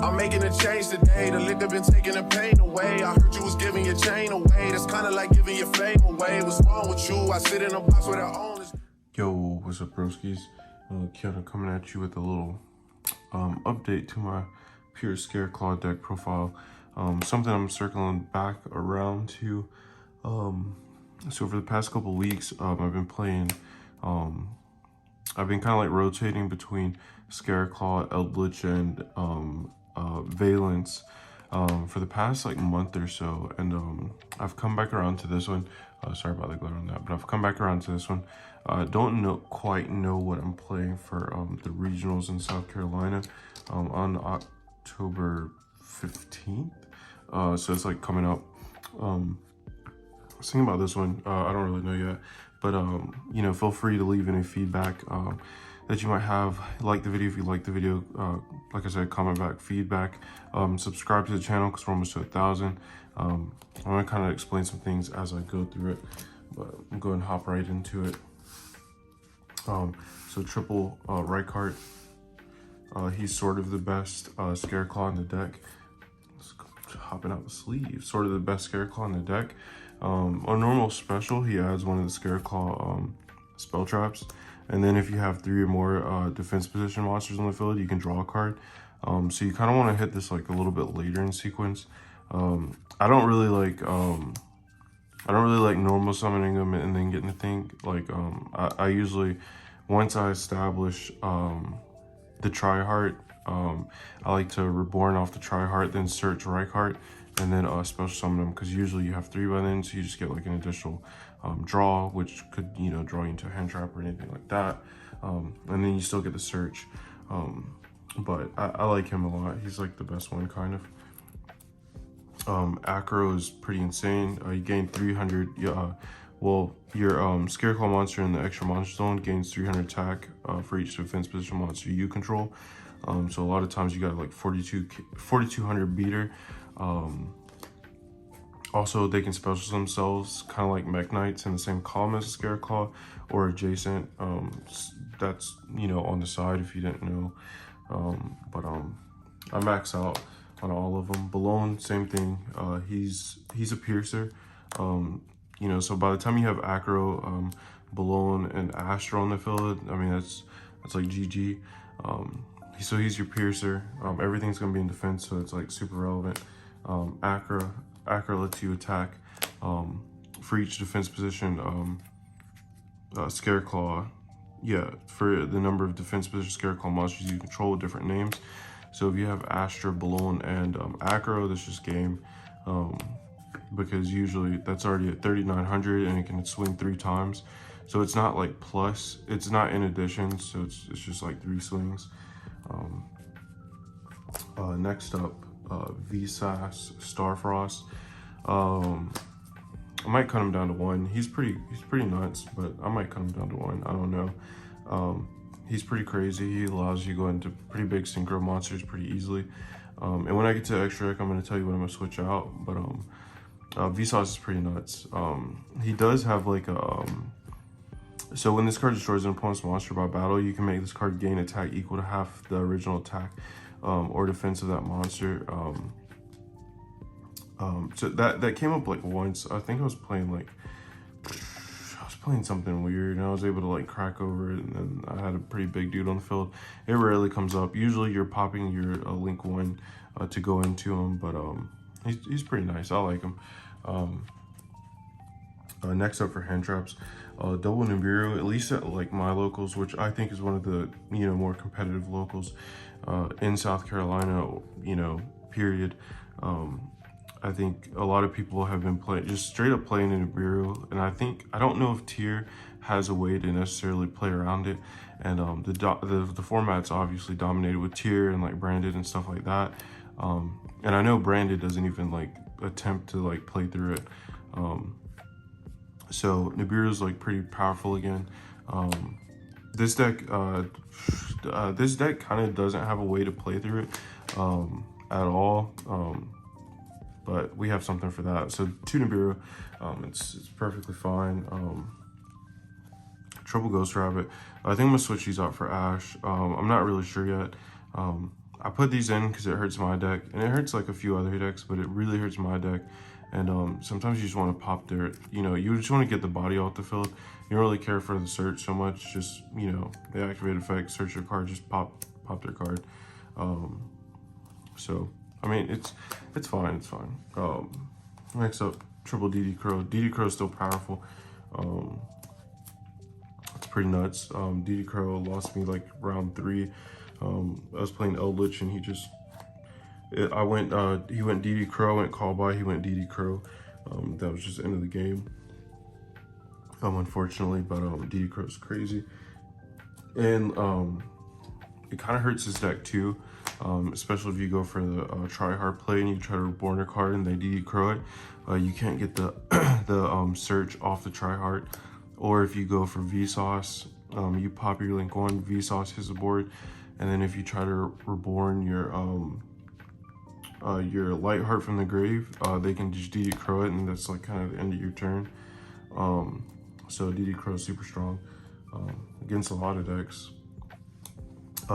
I'm making a change today. The liquor been taking the pain away. I heard you was giving your chain away. That's kind of like giving your fame away. What's wrong with you? I sit in a box where the owners. Yo, what's up, broskiis? Kiana coming at you with a little update to my pure Scareclaw deck profile. Something I'm circling back around to. So for the past couple weeks, I've been playing. I've been kind of like rotating between Scareclaw, Eldritch, and Valence for the past like month or so, and I've come back around to this one. Sorry about the glare on that, but I've come back around to this one. Don't quite know what I'm playing for the regionals in South Carolina on October 15th. So it's like coming up. I was thinking about this one. I don't really know yet, but you know, feel free to leave any feedback that you might have. Like the video if you like the video. Like I said, comment back feedback. Subscribe to the channel because we're almost to 1,000. I'm gonna kind of explain some things as I go through it, but I'm going to hop right into it. So triple Reichart. He's sort of the best Scareclaw in the deck. Hopping out the sleeve. Sort of the best Scareclaw in the deck. On normal special, he adds one of the Scareclaw spell traps. And then if you have 3 or more defense position monsters on the field, you can draw a card. So you kind of want to hit this like a little bit later in sequence. I don't really like normal summoning them and then getting the thing. Like I usually, once I establish the Tri-Heart, I like to reborn off the Tri-Heart, then search Reichart, and then special summon them, because usually you have 3 by then, so you just get like an additional draw, which could, you know, draw you into a hand trap or anything like that. And then you still get the search. But I like him a lot. He's like the best one, kind of. Acro is pretty insane. You gain 300. Well, your Scareclaw monster in the extra monster zone gains 300 attack for each defense position monster you control. So a lot of times you got like 4,200 beater. Also, they can special themselves kind of like Mech Knights in the same column as a Scareclaw or adjacent. That's, you know, on the side if you didn't know. I max out on all of them. Balone, same thing. He's a piercer. You know, so by the time you have Acro, Balone, and Astra on the field, I mean that's like GG. So he's your piercer. Everything's gonna be in defense, so it's like super relevant. Acro lets you attack for each defense position. Scareclaw, yeah, for the number of defense position Scareclaw monsters you control with different names. So if you have Astra, Balone, and Acro, this is game. Because usually that's already at 3,900 and it can swing 3 times. So it's not like plus, it's not in addition, so it's just like 3 swings. Next up, Vsas, Starfrost. I might cut him down to 1. He's pretty nuts, but I might cut him down to 1. I don't know. He's pretty crazy. He allows you to go into pretty big synchro monsters pretty easily. And when I get to extra deck, I'm going to tell you what I'm going to switch out. But Vsauce is pretty nuts. He does have like a... so when this card destroys an opponent's monster by battle, you can make this card gain attack equal to half the original attack or defense of that monster. So that came up like once. I think I was playing something weird, and I was able to like crack over it, and then I had a pretty big dude on the field. It rarely comes up. Usually you're popping your Link 1 to go into him, but he's pretty nice. I like him. Next up for hand traps, double Nibiru, at least at like my locals, which I think is one of the, you know, more competitive locals in South Carolina, you know, period. I think a lot of people have been playing, just straight up playing in Nibiru, and I don't know if Tier has a way to necessarily play around it, and the format's obviously dominated with Tier and like Branded and stuff like that, and I know Branded doesn't even like attempt to like play through it. So Nibiru is like pretty powerful again. This deck kind of doesn't have a way to play through it at all. But we have something for that. So 2 Nibiru, it's perfectly fine. Triple Ghost Rabbit. I think I'm gonna switch these out for Ash. I'm not really sure yet. I put these in because it hurts my deck, and it hurts like a few other decks, but it really hurts my deck. And sometimes you just want to pop their, you just want to get the body off the field. You don't really care for the search so much. Just, the activate effect, search your card, just pop their card. So I mean, it's fine. It's fine. Next up, triple DD Crow. DD Crow is still powerful. It's pretty nuts. DD Crow lost me like round 3. I was playing Eldritch and he went DD Crow, went call by, he went DD Crow. That was just the end of the game. Unfortunately, but DD Crow's crazy. And it kind of hurts his deck too. Especially if you go for the try hard play and you try to reborn a card and they DD Crow it. You can't get the search off the try hard. Or if you go for Vsauce, you pop your link 1, Vsauce hits the board, and then if you try to reborn your light heart from the grave, they can just DD Crow it, and that's like kind of the end of your turn. So DD Crow is super strong against a lot of decks.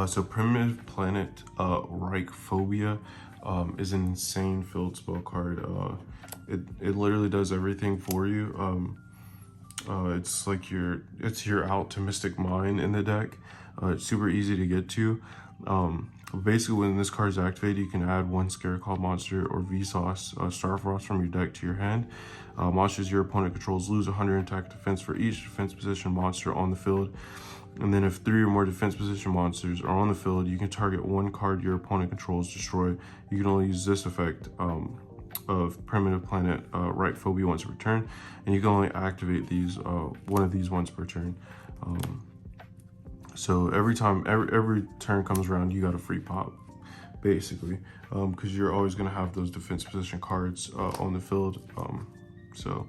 So Primitive Planet Reichphobia is an insane field spell card. It literally does everything for you. It's like your out to Mystic Mine in the deck. It's super easy to get to. Basically, when this card is activated, you can add 1 Scareclaw monster or Vsauce Starfrost from your deck to your hand. Monsters your opponent controls lose 100 attack defense for each defense position monster on the field. And then if 3 or more defense position monsters are on the field, you can target 1 card your opponent controls, destroy. You can only use this effect of Primitive Planet Reichphobia once per turn, and you can only activate these one of these once per turn. So every time, every turn comes around, you got a free pop, basically, because you're always going to have those defense position cards on the field. So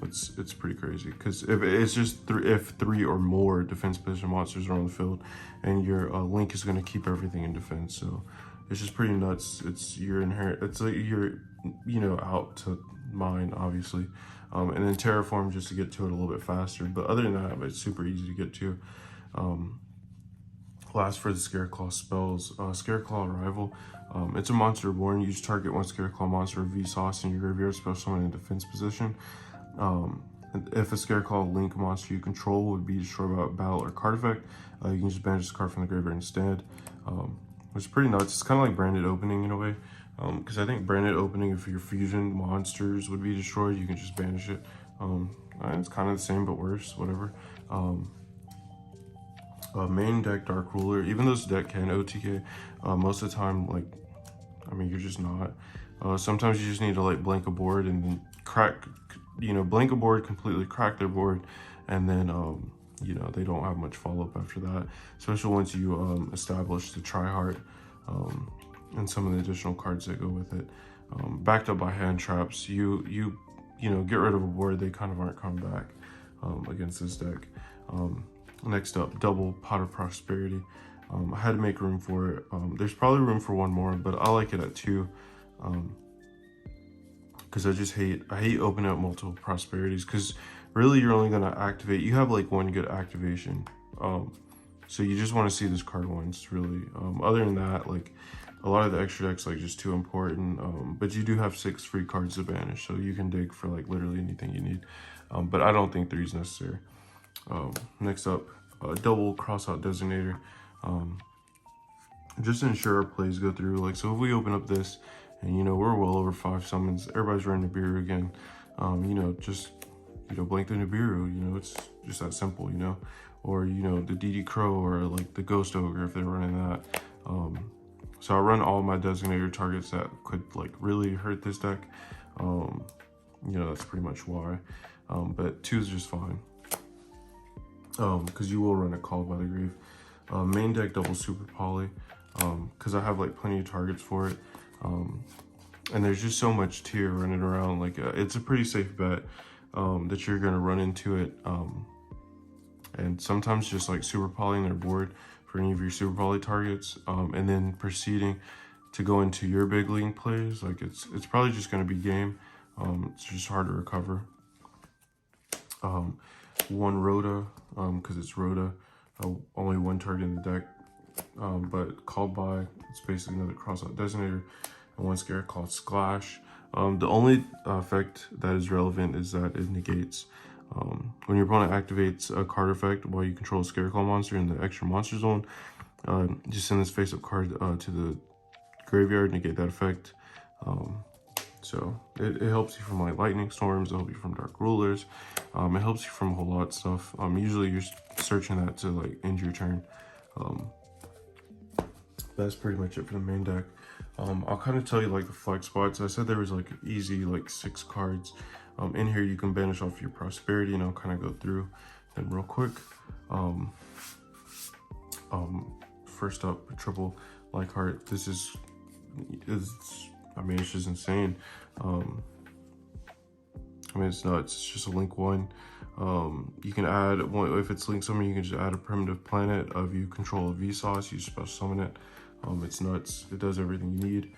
it's pretty crazy, because if it's just if 3 or more defense position monsters are on the field, and your link is going to keep everything in defense. So it's just pretty nuts. It's your inherent. It's like you're out to mine, obviously, and then terraform just to get to it a little bit faster. But other than that, it's super easy to get to. Last for the Scareclaw spells, Scareclaw Arrival. It's a monster reborn. You just target 1 Scareclaw monster or Vsauce in your graveyard, special summon in defense position. If a Scareclaw link monster you control would be destroyed by a battle or card effect, you can just banish this card from the graveyard instead. Which is pretty nuts. It's kind of like branded opening in a way, because I think branded opening, if your fusion monsters would be destroyed, you can just banish it. It's kind of the same but worse, whatever. Main deck Dark Ruler, even though this deck can OTK, most of the time, like, I mean, you're just not. Sometimes you just need to like blank a board and then blank a board, completely crack their board, and then they don't have much follow-up after that, especially once you establish the tryhard and some of the additional cards that go with it. Backed up by hand traps, you get rid of a board, they kind of aren't coming back against this deck. Next up, double Pot of Prosperity. I had to make room for it. There's probably room for 1 more, but I like it at 2. Because I hate opening up multiple prosperities, because really you're only going to activate, you have like 1 good activation, so you just want to see this card once, really. Other than that, like, a lot of the extra decks like just too important, but you do have 6 free cards to banish, so you can dig for like literally anything you need, but I don't think 3 is necessary. Next up, double Crossout Designator, just to ensure our plays go through. Like, so if we open up this and we're well over 5 summons, everybody's running Nibiru again, just blank the Nibiru, it's just that simple, or the DD Crow, or like the Ghost Ogre if they're running that. So I run all my designator targets that could like really hurt this deck. That's pretty much why, but 2 is just fine, because you will run a Called by the Grave. Main deck double Super Poly, because I have like plenty of targets for it, and there's just so much tier running around. Like, it's a pretty safe bet that you're gonna run into it, and sometimes just like super polying their board for any of your super poly targets, and then proceeding to go into your big league plays. Like, it's probably just gonna be game. It's just hard to recover. 1 Rhoda, because it's Rhoda, only 1 target in the deck. but called by, it's basically another crossout designator, and one Scareclaw Splash. The only effect that is relevant is that it negates when your opponent activates a card effect while you control a Scareclaw monster in the extra monster zone. Just send this face-up card to the graveyard, negate that effect. So it helps you from like lightning storms, it helps you from dark rulers, it helps you from a whole lot of stuff. Usually you're searching that to like end your turn. That's pretty much it for the main deck. I'll kind of tell you like the flex spots. I said there was like easy like 6 cards. In here you can banish off your prosperity, and I'll kind of go through them real quick. First up, triple like heart. This is I mean, it's just insane. I mean, it's nuts. It's just a link 1. You can add one if it's linked summon. You can just add a primitive planet. If you control a Vsauce, you special summon it. It's nuts. It does everything you need.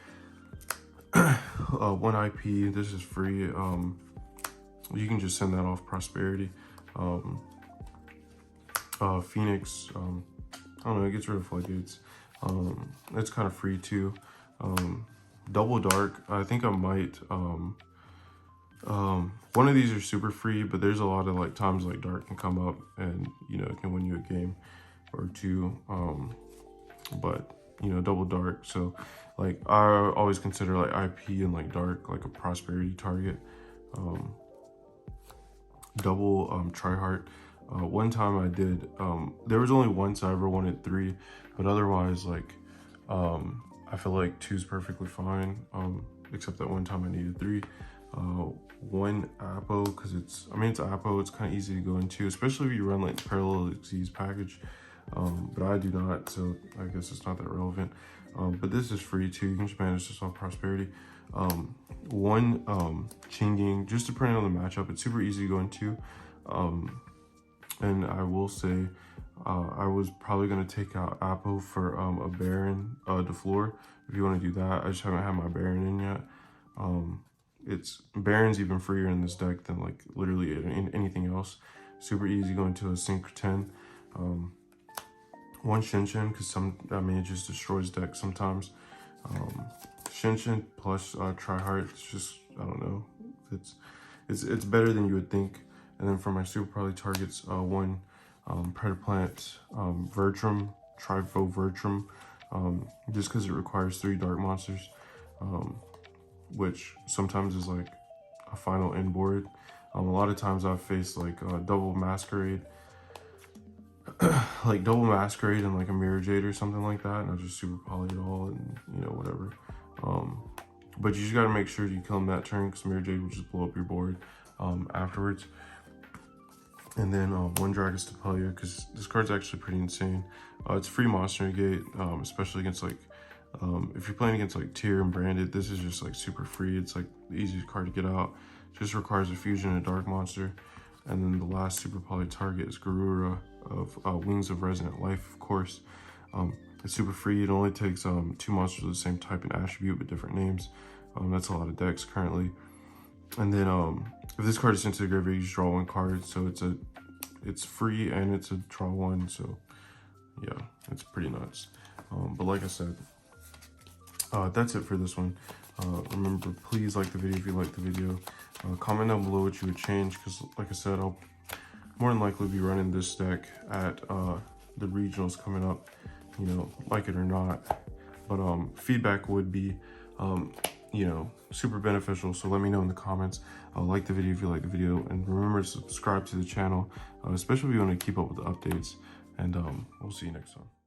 1 IP. This is free. You can just send that off prosperity. Phoenix. I don't know. It gets rid of floodgates. It's kind of free too. Double dark, I think I might one of these are super free, but there's a lot of like times like dark can come up and you know it can win you a game or 2. But you know, double dark, so like I always consider like IP and like dark like a prosperity target. Double try heart. One time I did there was only once I ever wanted 3, but otherwise like I feel like 2 is perfectly fine, except that one time I needed 3. 1 Apo, because it's Apo, it's kind of easy to go into, especially if you run like parallel Xyz package, but I do not, so I guess it's not that relevant. But this is free too. You can just manage this off prosperity. 1 Chinging, just depending on the matchup, it's super easy to go into. And I will say, I was probably going to take out Apo for a Baron DeFleur, if you want to do that. I just haven't had my Baron in yet. It's Baron's even freer in this deck than like literally anything else. Super easy going to a Sync 10. 1 Shinshin, because it just destroys decks sometimes. Shinshin plus Tryhard, it's just, I don't know. It's better than you would think. And then for my super probably targets, 1 Predaplant Vertrum, Trivo Vertrum, just because it requires 3 dark monsters, which sometimes is like a final end board. A lot of times I've faced like double Masquerade, like double Masquerade and like a Mirror Jade or something like that, and I'll just super poly it all and you know whatever. But you just got to make sure you kill him that turn, because Mirror Jade will just blow up your board afterwards. And then 1 Dragostapelia, because this card's actually pretty insane. It's free monster negate, especially against like if you're playing against like tier and branded. This is just like super free. It's like the easiest card to get out. Just requires a fusion and a dark monster. And then the last super poly target is Garura of Wings of Resonant Life, of course. It's super free. It only takes 2 monsters of the same type and attribute but different names. That's a lot of decks currently. And then if this card is sent to the graveyard, you just draw 1 card. So it's free and it's a draw 1. So yeah, it's pretty nuts. But like I said, that's it for this one. Remember, please like the video if you like the video. Comment down below what you would change, because like I said, I'll more than likely be running this deck at the regionals coming up, you know, like it or not. But feedback would be you know, super beneficial, so let me know in the comments. Like the video if you like the video, and remember to subscribe to the channel, especially if you want to keep up with the updates. And we'll see you next time.